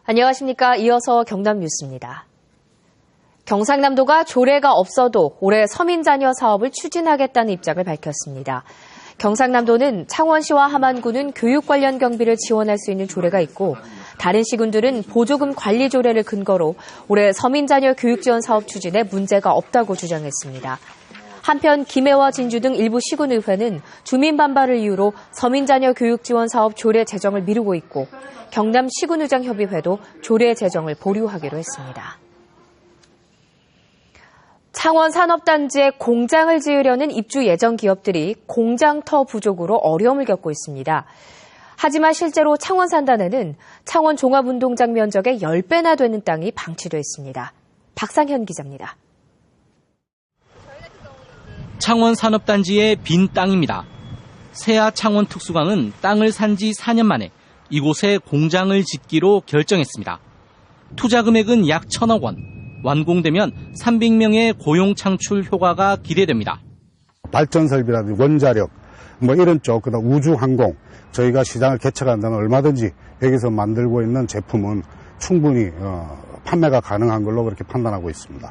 안녕하십니까. 이어서 경남 뉴스입니다. 경상남도가 조례가 없어도 올해 서민자녀 사업을 추진하겠다는 입장을 밝혔습니다. 경상남도는 창원시와 함안군은 교육 관련 경비를 지원할 수 있는 조례가 있고 다른 시군들은 보조금 관리 조례를 근거로 올해 서민자녀 교육 지원 사업 추진에 문제가 없다고 주장했습니다. 한편 김해와 진주 등 일부 시군의회는 주민 반발을 이유로 서민자녀 교육 지원 사업 조례 제정을 미루고 있고 경남 시군의장협의회도 조례 제정을 보류하기로 했습니다. 창원 산업단지에 공장을 지으려는 입주 예정 기업들이 공장터 부족으로 어려움을 겪고 있습니다. 하지만 실제로 창원 산단에는 창원 종합운동장 면적의 10배나 되는 땅이 방치돼 있습니다. 박상현 기자입니다. 창원 산업단지의 빈 땅입니다. 세아 창원 특수광은 땅을 산 지 4년 만에 이곳에 공장을 짓기로 결정했습니다. 투자 금액은 약 1,000억 원, 완공되면 300명의 고용 창출 효과가 기대됩니다. 발전 설비라든지 원자력, 이런 쪽, 그다음 우주 항공, 저희가 시장을 개척한다면 얼마든지 여기서 만들고 있는 제품은 충분히 판매가 가능한 걸로 그렇게 판단하고 있습니다.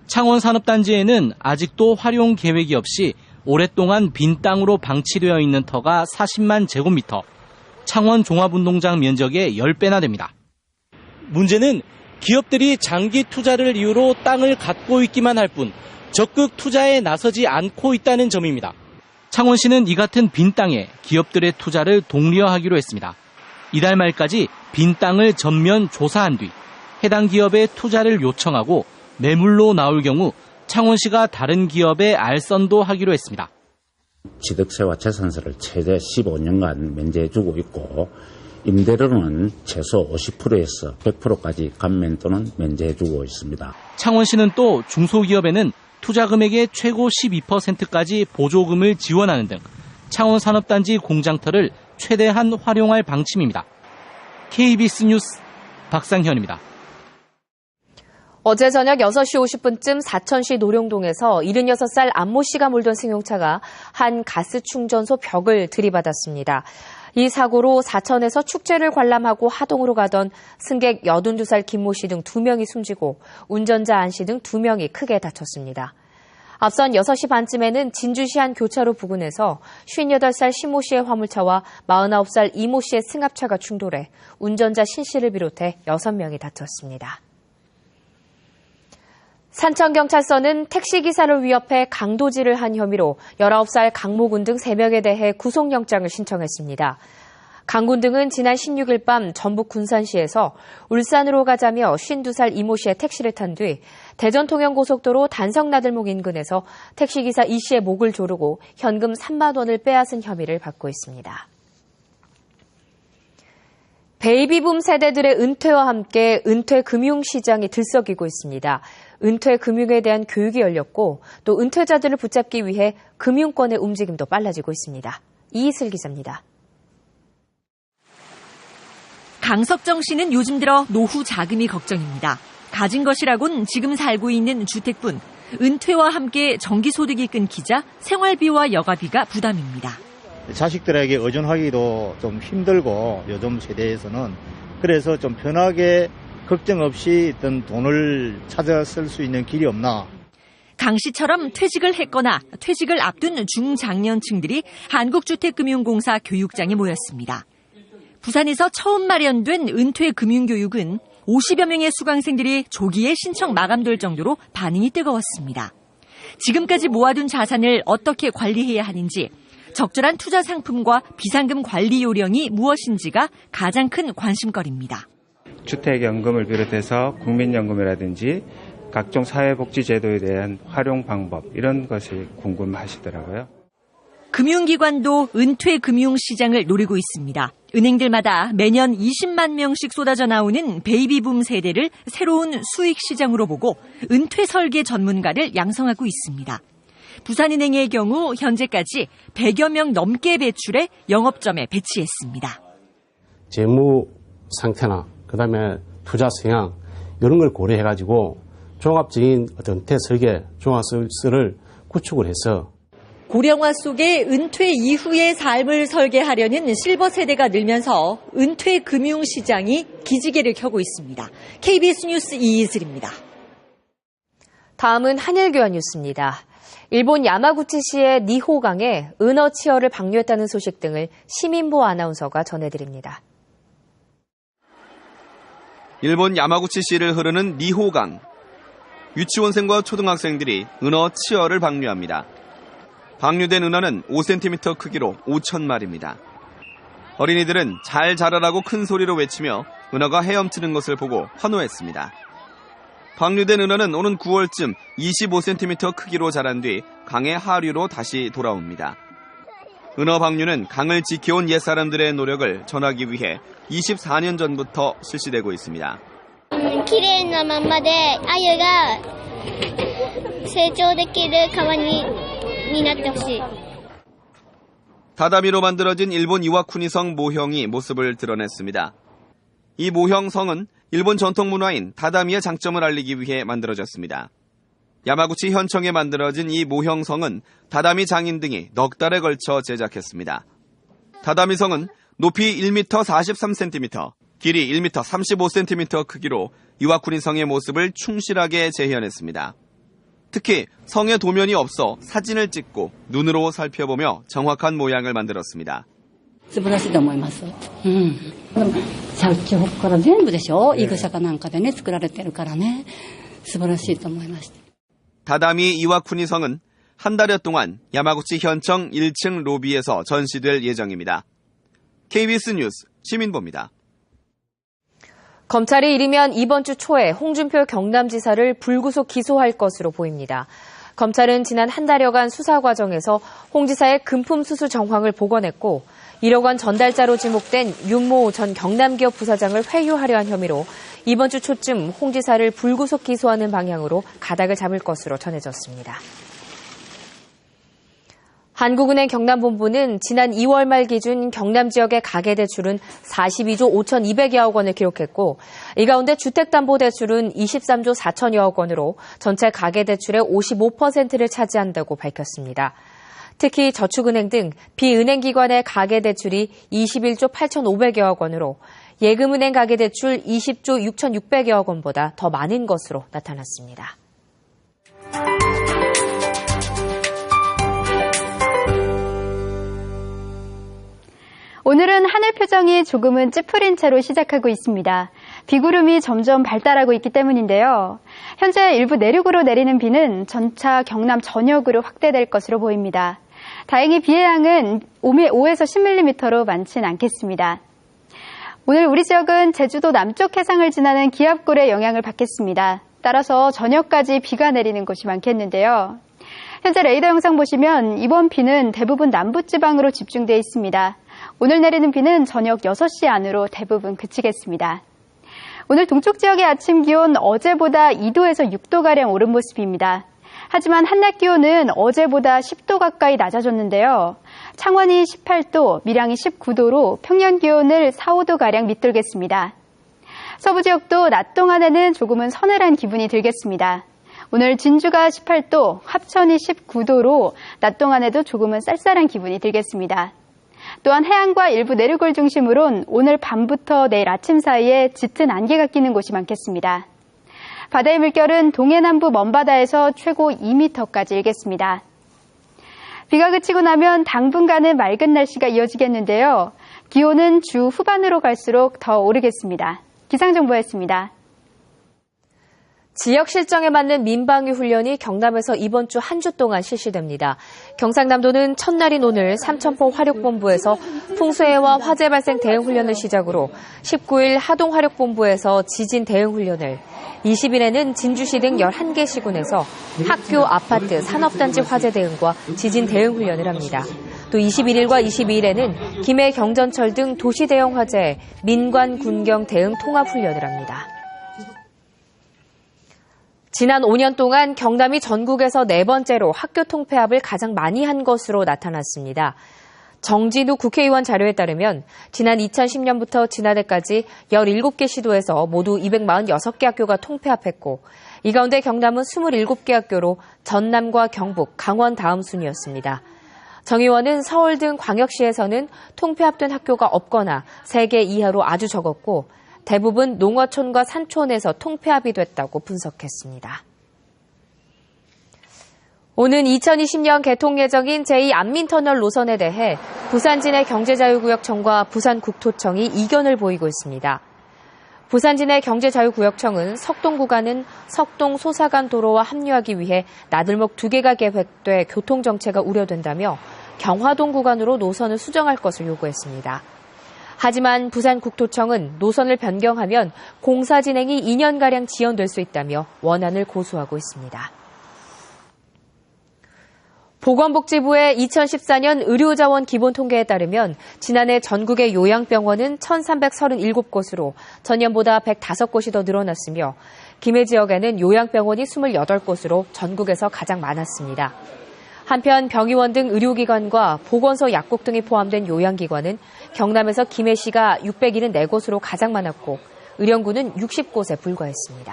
창원 산업단지에는 아직도 활용 계획이 없이 오랫동안 빈 땅으로 방치되어 있는 터가 40만 제곱미터, 창원 종합운동장 면적의 10배나 됩니다. 문제는 기업들이 장기 투자를 이유로 땅을 갖고 있기만 할 뿐 적극 투자에 나서지 않고 있다는 점입니다. 창원시는 이 같은 빈 땅에 기업들의 투자를 독려하기로 했습니다. 이달 말까지 빈 땅을 전면 조사한 뒤 해당 기업에 투자를 요청하고 매물로 나올 경우 창원시가 다른 기업에 알선도 하기로 했습니다. 취득세와 재산세를 최대 15년간 면제해주고 있고 임대료는 최소 50%에서 100%까지 감면 또는 면제해주고 있습니다. 창원시는 또 중소기업에는 투자 금액의 최고 12%까지 보조금을 지원하는 등 창원 산업단지 공장터를 최대한 활용할 방침입니다. KBS 뉴스 박상현입니다. 어제 저녁 6시 50분쯤 사천시 노룡동에서 76살 안모 씨가 몰던 승용차가 한 가스 충전소 벽을 들이받았습니다. 이 사고로 사천에서 축제를 관람하고 하동으로 가던 승객 82살 김모 씨 등 2명이 숨지고 운전자 안 씨 등 2명이 크게 다쳤습니다. 앞선 6시 반쯤에는 진주시 한 교차로 부근에서 58살 신모 씨의 화물차와 49살 이모 씨의 승합차가 충돌해 운전자 신 씨를 비롯해 6명이 다쳤습니다. 산청경찰서는 택시기사를 위협해 강도질을 한 혐의로 19살 강모군 등 3명에 대해 구속영장을 신청했습니다. 강군 등은 지난 16일 밤 전북 군산시에서 울산으로 가자며 52살 이모 씨의 택시를 탄 뒤 대전통영고속도로 단성나들목 인근에서 택시기사 이 씨의 목을 조르고 현금 3만 원을 빼앗은 혐의를 받고 있습니다. 베이비붐 세대들의 은퇴와 함께 은퇴 금융시장이 들썩이고 있습니다. 은퇴 금융에 대한 교육이 열렸고 또 은퇴자들을 붙잡기 위해 금융권의 움직임도 빨라지고 있습니다. 이희슬 기자입니다. 강석정 씨는 요즘 들어 노후 자금이 걱정입니다. 가진 것이라곤 지금 살고 있는 주택뿐 은퇴와 함께 정기소득이 끊기자 생활비와 여가비가 부담입니다. 자식들에게 의존하기도 좀 힘들고 요즘 세대에서는 그래서 좀 편하게 걱정 없이 어떤 돈을 찾아 쓸 수 있는 길이 없나. 강 씨처럼 퇴직을 했거나 퇴직을 앞둔 중장년층들이 한국주택금융공사 교육장에 모였습니다. 부산에서 처음 마련된 은퇴금융교육은 50여 명의 수강생들이 조기에 신청 마감될 정도로 반응이 뜨거웠습니다. 지금까지 모아둔 자산을 어떻게 관리해야 하는지, 적절한 투자 상품과 비상금 관리 요령이 무엇인지가 가장 큰 관심거리입니다. 주택연금을 비롯해서 국민연금이라든지 각종 사회복지제도에 대한 활용 방법 이런 것이 궁금하시더라고요. 금융기관도 은퇴금융시장을 노리고 있습니다. 은행들마다 매년 20만 명씩 쏟아져 나오는 베이비붐 세대를 새로운 수익시장으로 보고 은퇴 설계 전문가를 양성하고 있습니다. 부산은행의 경우 현재까지 100여 명 넘게 배출해 영업점에 배치했습니다. 재무 상태나 그다음에 투자 성향 이런 걸 고려해가지고 종합적인 어떤 은퇴 설계 종합서를 구축을 해서 고령화 속에 은퇴 이후의 삶을 설계하려는 실버 세대가 늘면서 은퇴 금융 시장이 기지개를 켜고 있습니다. KBS 뉴스 이슬입니다. 다음은 한일교환 뉴스입니다. 일본 야마구치시의 니호강에 은어치어를 방류했다는 소식 등을 시민보 아나운서가 전해드립니다. 일본 야마구치시를 흐르는 니호강. 유치원생과 초등학생들이 은어치어를 방류합니다. 방류된 은어는 5cm 크기로 5,000마리입니다. 어린이들은 잘 자라라고 큰 소리로 외치며 은어가 헤엄치는 것을 보고 환호했습니다. 방류된 은어는 오는 9월쯤 25cm 크기로 자란 뒤 강의 하류로 다시 돌아옵니다. 은어 방류는 강을 지켜온 옛사람들의 노력을 전하기 위해 24년 전부터 실시되고 있습니다. 綺麗なまんまで鮎が成長できる川になってほしい. 다다미로 만들어진 일본 이와쿠니성 모형이 모습을 드러냈습니다. 이 모형성은 일본 전통 문화인 다다미의 장점을 알리기 위해 만들어졌습니다. 야마구치 현청에 만들어진 이 모형성은 다다미 장인 등이 넉 달에 걸쳐 제작했습니다. 다다미성은 높이 1m 43cm, 길이 1m 35cm 크기로 이와쿠니성의 모습을 충실하게 재현했습니다. 특히 성의 도면이 없어 사진을 찍고 눈으로 살펴보며 정확한 모양을 만들었습니다. 素晴らしいと思います。さっきほっから全部でしょ。いぐさかなんかでね作られてるからね。素晴らしいと思いました。 다다미 이와쿠니성은 한 달여 동안 야마구치 현청 1층 로비에서 전시될 예정입니다. KBS 뉴스 시민보입니다. 검찰이 이르면 이번 주 초에 홍준표 경남지사를 불구속 기소할 것으로 보입니다. 검찰은 지난 한 달여간 수사 과정에서 홍 지사의 금품 수수 정황을 복원했고 1억 원 전달자로 지목된 윤모 전 경남기업 부사장을 회유하려 한 혐의로 이번 주 초쯤 홍 지사를 불구속 기소하는 방향으로 가닥을 잡을 것으로 전해졌습니다. 한국은행 경남본부는 지난 2월 말 기준 경남 지역의 가계대출은 42조 5,200여억 원을 기록했고 이 가운데 주택담보대출은 23조 4천여억 원으로 전체 가계대출의 55%를 차지한다고 밝혔습니다. 특히 저축은행 등 비은행기관의 가계대출이 21조 8,500여억 원으로 예금은행 가계대출 20조 6,600여억 원보다 더 많은 것으로 나타났습니다. 오늘은 하늘 표정이 조금은 찌푸린 채로 시작하고 있습니다. 비구름이 점점 발달하고 있기 때문인데요. 현재 일부 내륙으로 내리는 비는 전차 경남 전역으로 확대될 것으로 보입니다. 다행히 비의 양은 5에서 10mm로 많지는 않겠습니다. 오늘 우리 지역은 제주도 남쪽 해상을 지나는 기압골의 영향을 받겠습니다. 따라서 저녁까지 비가 내리는 곳이 많겠는데요. 현재 레이더 영상 보시면 이번 비는 대부분 남부지방으로 집중되어 있습니다. 오늘 내리는 비는 저녁 6시 안으로 대부분 그치겠습니다. 오늘 동쪽 지역의 아침 기온 어제보다 2도에서 6도가량 오른 모습입니다. 하지만 한낮 기온은 어제보다 10도 가까이 낮아졌는데요. 창원이 18도, 밀양이 19도로 평년 기온을 4, 5도가량 밑돌겠습니다. 서부 지역도 낮 동안에는 조금은 서늘한 기분이 들겠습니다. 오늘 진주가 18도, 합천이 19도로 낮 동안에도 조금은 쌀쌀한 기분이 들겠습니다. 또한 해안과 일부 내륙을 중심으론 오늘 밤부터 내일 아침 사이에 짙은 안개가 끼는 곳이 많겠습니다. 바다의 물결은 동해남부 먼바다에서 최고 2m까지 일겠습니다. 비가 그치고 나면 당분간은 맑은 날씨가 이어지겠는데요. 기온은 주 후반으로 갈수록 더 오르겠습니다. 기상정보였습니다. 지역 실정에 맞는 민방위 훈련이 경남에서 이번 주 한 주 동안 실시됩니다. 경상남도는 첫날인 오늘 삼천포 화력본부에서 풍수해와 화재 발생 대응 훈련을 시작으로 19일 하동 화력본부에서 지진 대응 훈련을, 20일에는 진주시 등 11개 시군에서 학교, 아파트, 산업단지 화재 대응과 지진 대응 훈련을 합니다. 또 21일과 22일에는 김해, 경전철 등 도시 대형 화재에 민관, 군경 대응 통합 훈련을 합니다. 지난 5년 동안 경남이 전국에서 4번째로 학교 통폐합을 가장 많이 한 것으로 나타났습니다. 정진우 국회의원 자료에 따르면 지난 2010년부터 지난해까지 17개 시도에서 모두 246개 학교가 통폐합했고 이 가운데 경남은 27개 학교로 전남과 경북, 강원 다음 순이었습니다. 정 의원은 서울 등 광역시에서는 통폐합된 학교가 없거나 3개 이하로 아주 적었고 대부분 농어촌과 산촌에서 통폐합이 됐다고 분석했습니다. 오는 2020년 개통 예정인 제2안민터널 노선에 대해 부산진해 경제자유구역청과 부산국토청이 이견을 보이고 있습니다. 부산진해 경제자유구역청은 석동 구간은 석동 소사간 도로와 합류하기 위해 나들목 2개가 계획돼 교통정체가 우려된다며 경화동 구간으로 노선을 수정할 것을 요구했습니다. 하지만 부산국토청은 노선을 변경하면 공사 진행이 2년가량 지연될 수 있다며 원안을 고수하고 있습니다. 보건복지부의 2014년 의료자원 기본통계에 따르면 지난해 전국의 요양병원은 1,337곳으로 전년보다 105곳이 더 늘어났으며 김해 지역에는 요양병원이 28곳으로 전국에서 가장 많았습니다. 한편 병의원 등 의료기관과 보건소 약국 등이 포함된 요양기관은 경남에서 김해시가 674곳으로 가장 많았고 의령구는 60곳에 불과했습니다.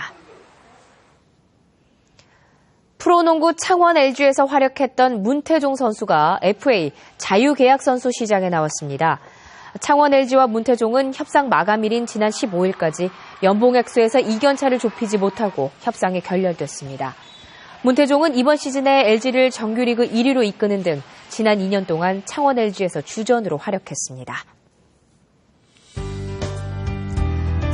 프로농구 창원 LG에서 활약했던 문태종 선수가 FA 자유계약 선수 시장에 나왔습니다. 창원 LG와 문태종은 협상 마감일인 지난 15일까지 연봉 액수에서 이견차를 좁히지 못하고 협상이 결렬됐습니다. 문태종은 이번 시즌에 LG를 정규리그 1위로 이끄는 등 지난 2년 동안 창원 LG에서 주전으로 활약했습니다.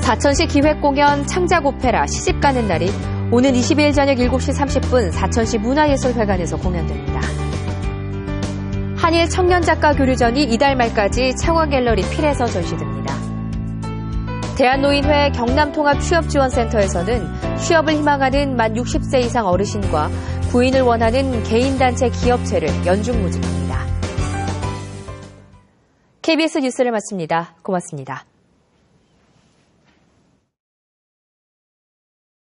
사천시 기획공연 창작 오페라 시집가는 날이 오는 22일 저녁 7시 30분 사천시 문화예술회관에서 공연됩니다. 한일 청년작가교류전이 이달 말까지 창원갤러리 필에서 전시됩니다. 대한노인회 경남통합취업지원센터에서는 취업을 희망하는 만 60세 이상 어르신과 구인을 원하는 개인단체 기업체를 연중 모집합니다. KBS 뉴스를 마칩니다. 고맙습니다.